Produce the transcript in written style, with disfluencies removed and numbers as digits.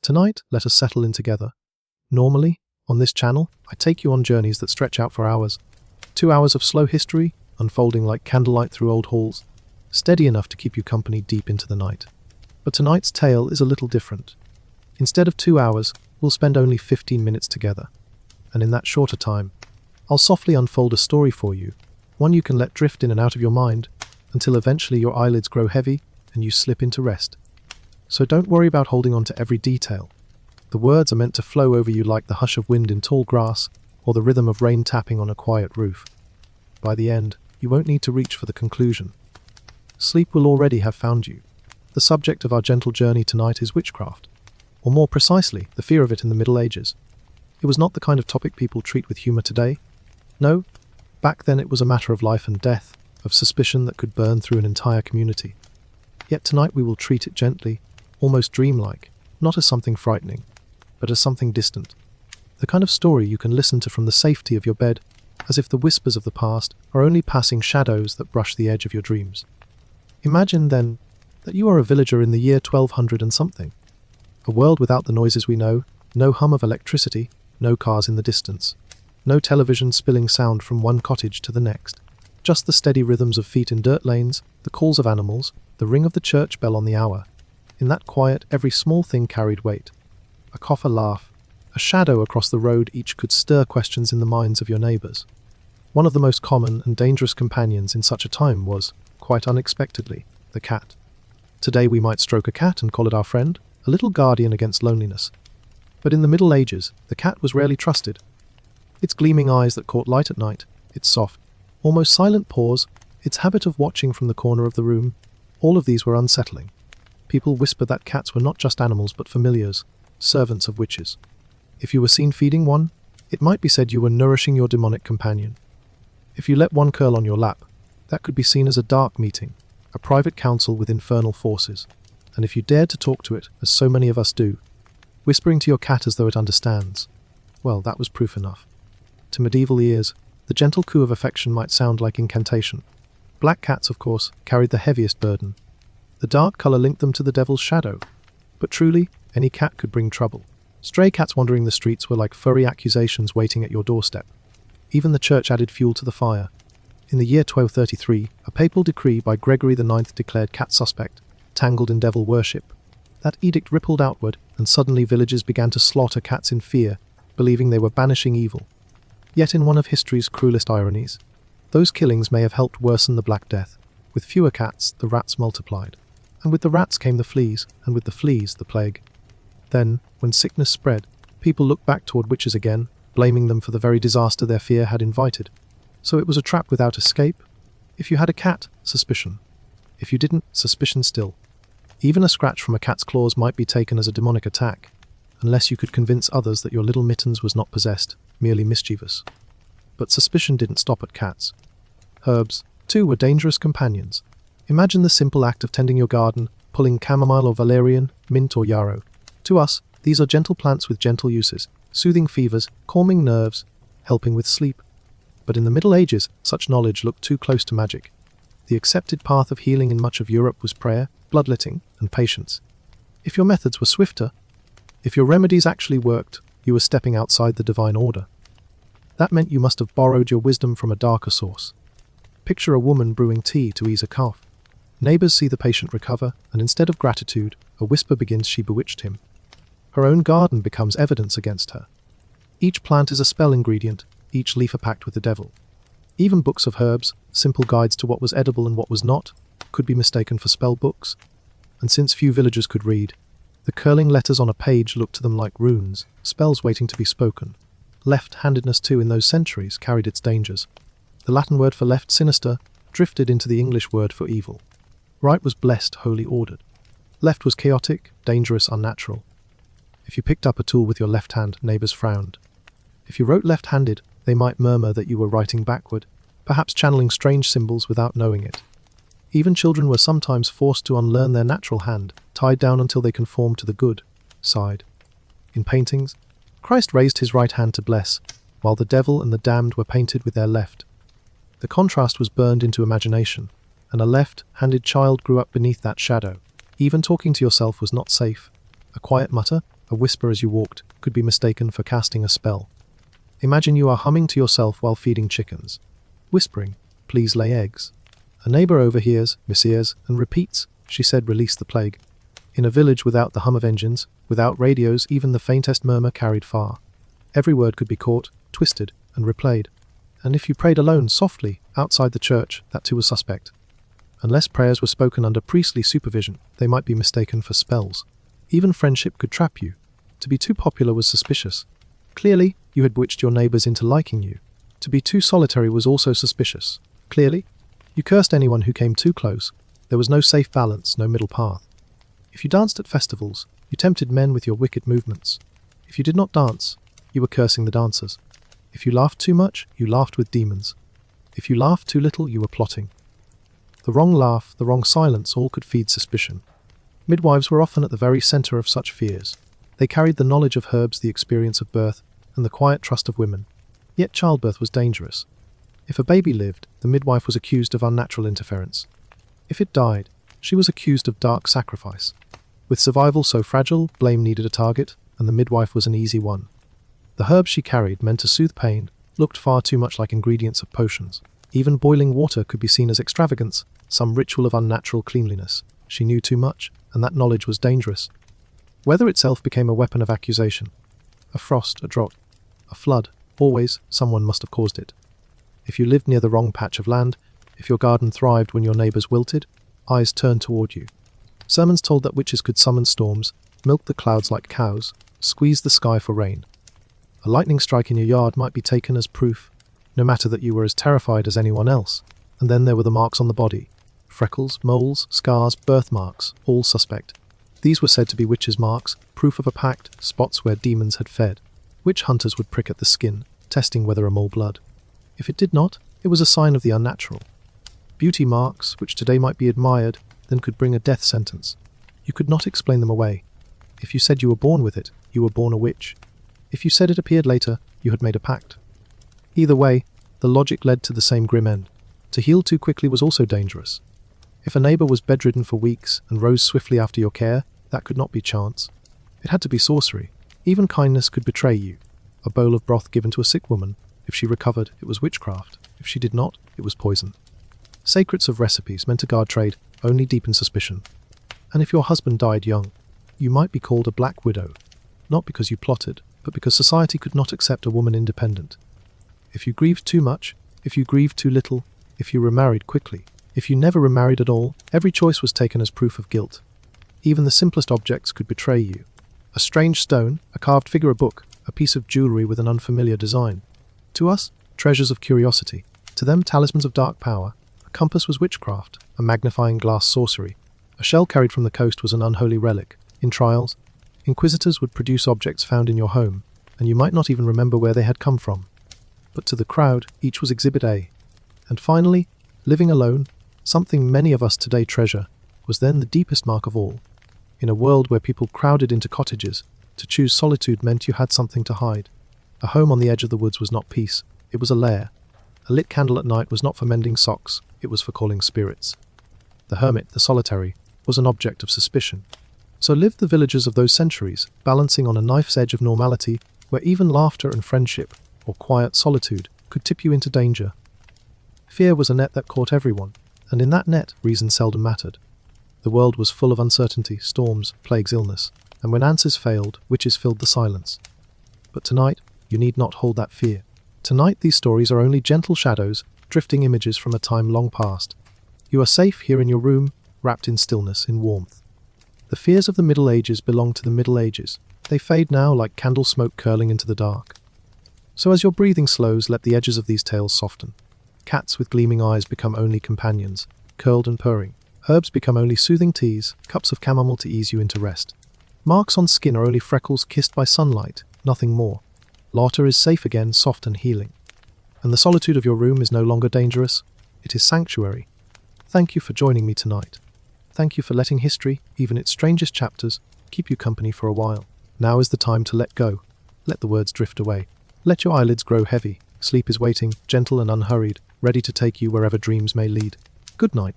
Tonight, let us settle in together. Normally, on this channel, I take you on journeys that stretch out for hours. 2 hours of slow history, unfolding like candlelight through old halls, steady enough to keep you company deep into the night. But tonight's tale is a little different. Instead of 2 hours, we'll spend only 15 minutes together. And in that shorter time, I'll softly unfold a story for you, one you can let drift in and out of your mind, until eventually your eyelids grow heavy and you slip into rest. So don't worry about holding on to every detail. The words are meant to flow over you like the hush of wind in tall grass or the rhythm of rain tapping on a quiet roof. By the end, you won't need to reach for the conclusion. Sleep will already have found you. The subject of our gentle journey tonight is witchcraft, or more precisely, the fear of it in the Middle Ages. It was not the kind of topic people treat with humor today. No, back then it was a matter of life and death, of suspicion that could burn through an entire community. Yet tonight we will treat it gently, almost dreamlike, not as something frightening, but as something distant. The kind of story you can listen to from the safety of your bed, as if the whispers of the past are only passing shadows that brush the edge of your dreams. Imagine, then, that you are a villager in the year 1200 and something. A world without the noises we know, no hum of electricity, no cars in the distance, no television spilling sound from one cottage to the next. Just the steady rhythms of feet in dirt lanes, the calls of animals, the ring of the church bell on the hour. In that quiet, every small thing carried weight. A cough, a laugh, a shadow across the road, each could stir questions in the minds of your neighbours. One of the most common and dangerous companions in such a time was, quite unexpectedly, the cat. Today we might stroke a cat and call it our friend, a little guardian against loneliness. But in the Middle Ages, the cat was rarely trusted. Its gleaming eyes that caught light at night, its soft, almost silent paws, its habit of watching from the corner of the room, all of these were unsettling. People whispered that cats were not just animals but familiars, servants of witches. If you were seen feeding one, it might be said you were nourishing your demonic companion. If you let one curl on your lap, that could be seen as a dark meeting, a private council with infernal forces. And if you dared to talk to it, as so many of us do, whispering to your cat as though it understands, well, that was proof enough. To medieval ears, the gentle coo of affection might sound like incantation. Black cats, of course, carried the heaviest burden. The dark colour linked them to the devil's shadow. But truly, any cat could bring trouble. Stray cats wandering the streets were like furry accusations waiting at your doorstep. Even the church added fuel to the fire. In the year 1233, a papal decree by Gregory IX declared cats suspect, tangled in devil worship. That edict rippled outward, and suddenly villages began to slaughter cats in fear, believing they were banishing evil. Yet in one of history's cruelest ironies, those killings may have helped worsen the Black Death. With fewer cats, the rats multiplied. And with the rats came the fleas, and with the fleas, the plague. Then, when sickness spread, people looked back toward witches again, blaming them for the very disaster their fear had invited. So it was a trap without escape. If you had a cat, suspicion. If you didn't, suspicion still. Even a scratch from a cat's claws might be taken as a demonic attack, unless you could convince others that your little mittens was not possessed, merely mischievous. But suspicion didn't stop at cats. Herbs, too, were dangerous companions. Imagine the simple act of tending your garden, pulling chamomile or valerian, mint or yarrow. To us, these are gentle plants with gentle uses, soothing fevers, calming nerves, helping with sleep. But in the Middle Ages, such knowledge looked too close to magic. The accepted path of healing in much of Europe was prayer, bloodletting, and patience. If your methods were swifter, if your remedies actually worked, you were stepping outside the divine order. That meant you must have borrowed your wisdom from a darker source. Picture a woman brewing tea to ease a cough. Neighbors see the patient recover, and instead of gratitude, a whisper begins she bewitched him. Her own garden becomes evidence against her. Each plant is a spell ingredient, each leaf a pact with the devil. Even books of herbs, simple guides to what was edible and what was not, could be mistaken for spell books. And since few villagers could read, the curling letters on a page looked to them like runes, spells waiting to be spoken. Left-handedness, too, in those centuries carried its dangers. The Latin word for left, sinister, drifted into the English word for evil. Right was blessed, wholly ordered. Left was chaotic, dangerous, unnatural. If you picked up a tool with your left hand, neighbors frowned. If you wrote left-handed, they might murmur that you were writing backward, perhaps channeling strange symbols without knowing it. Even children were sometimes forced to unlearn their natural hand, tied down until they conformed to the good side. In paintings, Christ raised his right hand to bless, while the devil and the damned were painted with their left. The contrast was burned into imagination, and a left-handed child grew up beneath that shadow. Even talking to yourself was not safe. A quiet mutter, a whisper as you walked, could be mistaken for casting a spell. Imagine you are humming to yourself while feeding chickens, whispering, "Please lay eggs." A neighbor overhears, mishears, and repeats, "She said release the plague." In a village without the hum of engines, without radios, even the faintest murmur carried far. Every word could be caught, twisted, and replayed. And if you prayed alone, softly, outside the church, that too was suspect. Unless prayers were spoken under priestly supervision, they might be mistaken for spells. Even friendship could trap you. To be too popular was suspicious. Clearly, you had bewitched your neighbors into liking you. To be too solitary was also suspicious. Clearly, you cursed anyone who came too close. There was no safe balance, no middle path. If you danced at festivals, you tempted men with your wicked movements. If you did not dance, you were cursing the dancers. If you laughed too much, you laughed with demons. If you laughed too little, you were plotting. The wrong laugh, the wrong silence, all could feed suspicion. Midwives were often at the very center of such fears. They carried the knowledge of herbs, the experience of birth, and the quiet trust of women. Yet childbirth was dangerous. If a baby lived, the midwife was accused of unnatural interference. If it died, she was accused of dark sacrifice. With survival so fragile, blame needed a target, and the midwife was an easy one. The herbs she carried, meant to soothe pain, looked far too much like ingredients of potions. Even boiling water could be seen as extravagance, some ritual of unnatural cleanliness. She knew too much, and that knowledge was dangerous. Weather itself became a weapon of accusation. A frost, a drought, a flood, always someone must have caused it. If you lived near the wrong patch of land, if your garden thrived when your neighbors wilted, eyes turned toward you. Sermons told that witches could summon storms, milk the clouds like cows, squeeze the sky for rain. A lightning strike in your yard might be taken as proof, no matter that you were as terrified as anyone else. And then there were the marks on the body. Freckles, moles, scars, birthmarks, all suspect. These were said to be witches' marks, proof of a pact, spots where demons had fed. Witch hunters would prick at the skin, testing whether a mole blood. If it did not, it was a sign of the unnatural. Beauty marks, which today might be admired, then could bring a death sentence. You could not explain them away. If you said you were born with it, you were born a witch. If you said it appeared later, you had made a pact. Either way, the logic led to the same grim end. To heal too quickly was also dangerous. If a neighbor was bedridden for weeks and rose swiftly after your care, that could not be chance. It had to be sorcery. Even kindness could betray you. A bowl of broth given to a sick woman, if she recovered, it was witchcraft. If she did not, it was poison. Secrets of recipes meant to guard trade only deepen suspicion. And if your husband died young, you might be called a black widow, not because you plotted, but because society could not accept a woman independent. If you grieved too much, if you grieved too little, if you remarried quickly, if you never remarried at all, every choice was taken as proof of guilt. Even the simplest objects could betray you. A strange stone, a carved figure, a book, a piece of jewelry with an unfamiliar design. To us, treasures of curiosity. To them, talismans of dark power. A compass was witchcraft, a magnifying glass sorcery. A shell carried from the coast was an unholy relic. In trials, inquisitors would produce objects found in your home, and you might not even remember where they had come from. But to the crowd, each was Exhibit A. And finally, living alone, something many of us today treasure, was then the deepest mark of all. In a world where people crowded into cottages, to choose solitude meant you had something to hide. A home on the edge of the woods was not peace, it was a lair. A lit candle at night was not for mending socks, it was for calling spirits. The hermit, the solitary, was an object of suspicion. So lived the villagers of those centuries, balancing on a knife's edge of normality, where even laughter and friendship, or quiet solitude, could tip you into danger. Fear was a net that caught everyone, and in that net, reason seldom mattered. The world was full of uncertainty, storms, plagues, illness, and when answers failed, witches filled the silence. But tonight, you need not hold that fear. Tonight, these stories are only gentle shadows, drifting images from a time long past. You are safe here in your room, wrapped in stillness, in warmth. The fears of the Middle Ages belong to the Middle Ages. They fade now like candle smoke curling into the dark. So as your breathing slows, let the edges of these tales soften. Cats with gleaming eyes become only companions, curled and purring. Herbs become only soothing teas, cups of chamomile to ease you into rest. Marks on skin are only freckles kissed by sunlight, nothing more. Laughter is safe again, soft and healing. And the solitude of your room is no longer dangerous. It is sanctuary. Thank you for joining me tonight. Thank you for letting history, even its strangest chapters, keep you company for a while. Now is the time to let go. Let the words drift away. Let your eyelids grow heavy. Sleep is waiting, gentle and unhurried, ready to take you wherever dreams may lead. Good night.